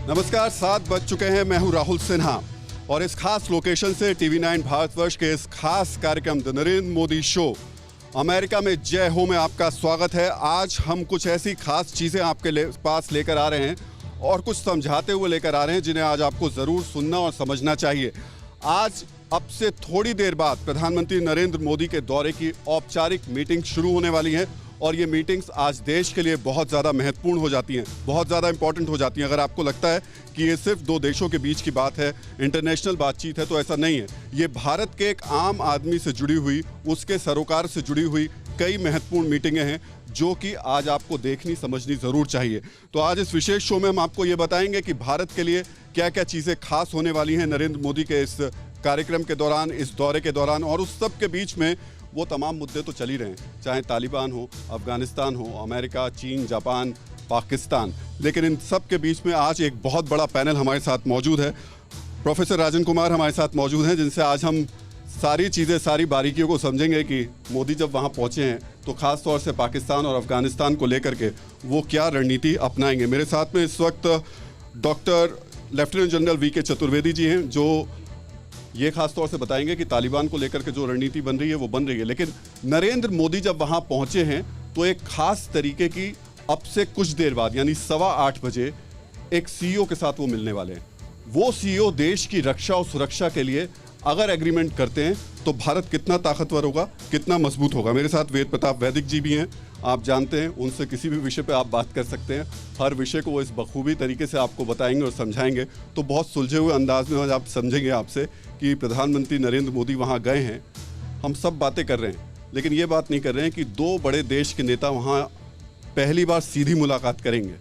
नमस्कार, 7 बज चुके हैं। मैं हूं राहुल सिन्हा और इस खास लोकेशन से टीवी9 भारतवर्ष के इस खास कार्यक्रम the Narendra Modi show America में जय हो में आपका स्वागत है। आज हम कुछ ऐसी खास चीज़ें आपके पास लेकर आ रहे हैं और कुछ समझाते हुए लेकर आ रहे हैं जिन्हें आज आपको ज़रूर सुनना और समझना चाहिए। आज अब से थोड़ी देर बाद प्रधानमंत्री नरेंद्र मोदी के दौरे की औपचारिक मीटिंग शुरू होने वाली है और ये मीटिंग्स आज देश के लिए बहुत ज़्यादा महत्वपूर्ण हो जाती हैं, बहुत ज़्यादा इंपॉर्टेंट हो जाती हैं। अगर आपको लगता है कि ये सिर्फ दो देशों के बीच की बात है, इंटरनेशनल बातचीत है, तो ऐसा नहीं है। ये भारत के एक आम आदमी से जुड़ी हुई, उसके सरोकार से जुड़ी हुई कई महत्वपूर्ण मीटिंगें हैं जो कि आज आपको देखनी समझनी ज़रूर चाहिए। तो आज इस विशेष शो में हम आपको ये बताएंगे कि भारत के लिए क्या क्या चीज़ें खास होने वाली हैं नरेंद्र मोदी के इस कार्यक्रम के दौरान, इस दौरे के दौरान। और उस सब के बीच में वो तमाम मुद्दे तो चल ही रहे हैं, चाहे तालिबान हो, अफगानिस्तान हो, अमेरिका, चीन, जापान, पाकिस्तान। लेकिन इन सब के बीच में आज एक बहुत बड़ा पैनल हमारे साथ मौजूद है। प्रोफेसर राजन कुमार हमारे साथ मौजूद हैं, जिनसे आज हम सारी चीज़ें, सारी बारीकियों को समझेंगे कि मोदी जब वहाँ पहुँचे हैं तो ख़ास तौर से पाकिस्तान और अफगानिस्तान को लेकर के वो क्या रणनीति अपनाएंगे। मेरे साथ में इस वक्त डॉक्टर लेफ्टिनेंट जनरल वी के चतुर्वेदी जी हैं, जो ये खास तौर से बताएंगे कि तालिबान को लेकर के जो रणनीति बन रही है वो बन रही है। लेकिन नरेंद्र मोदी जब वहाँ पहुँचे हैं तो एक खास तरीके की अब से कुछ देर बाद यानी 8:15 बजे एक सीईओ के साथ वो मिलने वाले हैं। वो सीईओ देश की रक्षा और सुरक्षा के लिए अगर एग्रीमेंट करते हैं तो भारत कितना ताकतवर होगा, कितना मजबूत होगा। मेरे साथ वेद प्रताप वैदिक जी भी हैं, आप जानते हैं, उनसे किसी भी विषय पे आप बात कर सकते हैं। हर विषय को वो इस बखूबी तरीके से आपको बताएंगे और समझाएंगे। तो बहुत सुलझे हुए अंदाज में आज आप समझेंगे आपसे कि प्रधानमंत्री नरेंद्र मोदी वहाँ गए हैं, हम सब बातें कर रहे हैं, लेकिन ये बात नहीं कर रहे हैं कि दो बड़े देश के नेता वहाँ पहली बार सीधी मुलाकात करेंगे।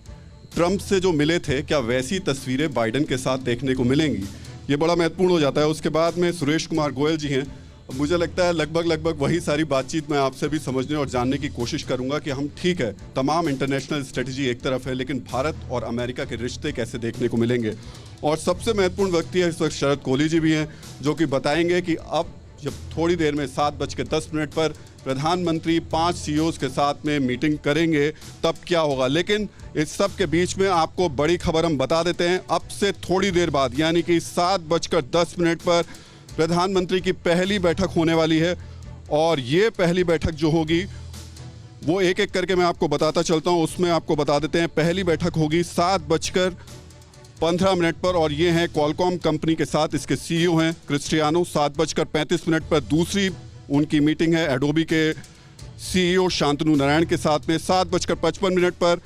ट्रंप से जो मिले थे, क्या वैसी तस्वीरें बाइडेन के साथ देखने को मिलेंगी, ये बड़ा महत्वपूर्ण हो जाता है। उसके बाद में सुरेश कुमार गोयल जी हैं। मुझे लगता है लगभग वही सारी बातचीत मैं आपसे भी समझने और जानने की कोशिश करूंगा कि हम ठीक है, तमाम इंटरनेशनल स्ट्रेटजी एक तरफ है, लेकिन भारत और अमेरिका के रिश्ते कैसे देखने को मिलेंगे। और सबसे महत्वपूर्ण व्यक्ति है इस वक्त शरद कोहली जी भी हैं, जो कि बताएंगे कि अब जब थोड़ी देर में 7:10 पर प्रधानमंत्री 5 सीईओज़ के साथ में मीटिंग करेंगे तब क्या होगा। लेकिन इस सब के बीच में आपको बड़ी खबर हम बता देते हैं। अब से थोड़ी देर बाद यानी कि 7:10 पर प्रधानमंत्री की पहली बैठक होने वाली है और ये पहली बैठक जो होगी वो एक एक करके मैं आपको बताता चलता हूँ। उसमें आपको बता देते हैं, पहली बैठक होगी 7:15 पर और ये हैं क्वालकॉम कंपनी के साथ, इसके सीईओ हैं क्रिस्टियानो। 7:35 पर दूसरी उनकी मीटिंग है एडोबी के सीईओ शांतनु नारायण के साथ में। 7:55 पर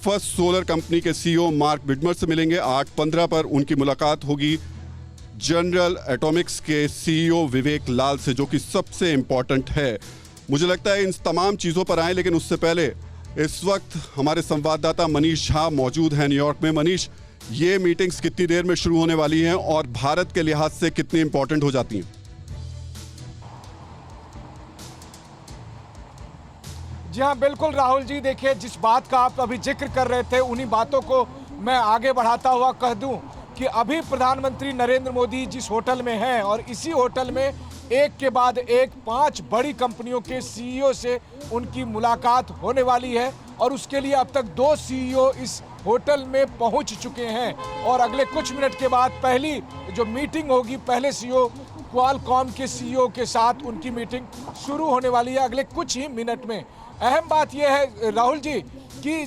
फर्स्ट सोलर कंपनी के सीईओ मार्क विडमर से मिलेंगे। 8:15 पर उनकी मुलाकात होगी जनरल एटॉमिक्स के सीईओ विवेक लाल से, जो कि सबसे इंपॉर्टेंट है। मुझे लगता है इन तमाम चीज़ों पर आए, लेकिन उससे पहले इस वक्त हमारे संवाददाता मनीष झा मौजूद हैं न्यूयॉर्क में। मनीष, ये मीटिंग्स कितनी देर में शुरू होने वाली हैं और भारत के लिहाज से कितनी इंपॉर्टेंट हो जाती हैं? जी हाँ, बिल्कुल राहुल जी। देखिए, जिस बात का आप अभी जिक्र कर रहे थे उन्हीं बातों को मैं आगे बढ़ाता हुआ कह दूं कि अभी प्रधानमंत्री नरेंद्र मोदी जिस होटल में हैं और इसी होटल में एक के बाद एक 5 बड़ी कंपनियों के सीईओ से उनकी मुलाकात होने वाली है और उसके लिए अब तक 2 सीईओ इस होटल में पहुंच चुके हैं और अगले कुछ मिनट के बाद पहली जो मीटिंग होगी, पहले सीईओ क्वालकॉम के सीईओ के साथ उनकी मीटिंग शुरू होने वाली है अगले कुछ ही मिनट में। अहम बात यह है राहुल जी कि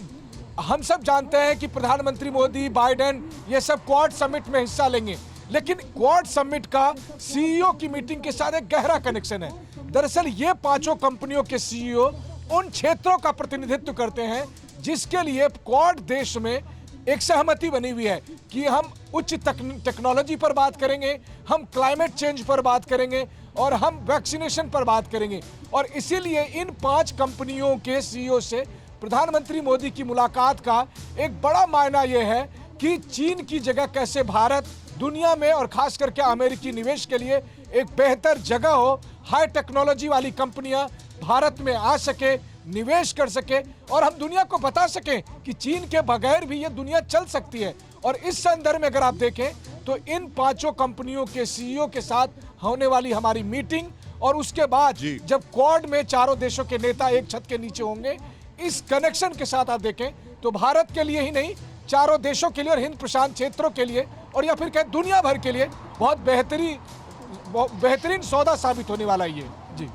हम सब जानते हैं कि प्रधानमंत्री मोदी, बाइडेन, ये सब क्वाड समिट में हिस्सा लेंगे, लेकिन क्वाड समिट का सीईओ की मीटिंग के साथ एक गहरा कनेक्शन है। दरअसल ये 5 कंपनियों के सीईओ उन क्षेत्रों का प्रतिनिधित्व करते हैं जिसके लिए क्वाड देश में एक सहमति बनी हुई है कि हम उच्च टेक्नोलॉजी पर बात करेंगे, हम क्लाइमेट चेंज पर बात करेंगे और हम वैक्सीनेशन पर बात करेंगे। और इसीलिए इन 5 कंपनियों के सीईओ से प्रधानमंत्री मोदी की मुलाकात का एक बड़ा मायना यह है कि चीन की जगह कैसे भारत दुनिया में और खास करके अमेरिकी निवेश के लिए एक बेहतर जगह हो, हाई टेक्नोलॉजी वाली कंपनियां भारत में आ सके, निवेश कर सके और हम दुनिया को बता सकें कि चीन के बगैर भी ये दुनिया चल सकती है। और इस संदर्भ में अगर आप देखें तो इन 5 कंपनियों के सीईओ के साथ होने वाली हमारी मीटिंग और उसके बाद जब क्वाड में चारों देशों के नेता एक छत के नीचे होंगे, इस कनेक्शन के साथ आप देखें तो भारत के लिए ही नहीं चारों देशों के लिए और हिंद प्रशांत क्षेत्रों के लिए और या फिर कहें दुनिया भर के लिए बहुत बेहतरीन सौदा साबित होने वाला है ये। जी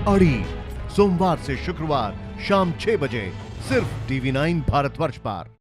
अड़ी सोमवार से शुक्रवार शाम 6 बजे सिर्फ टीवी 9 भारतवर्ष पर।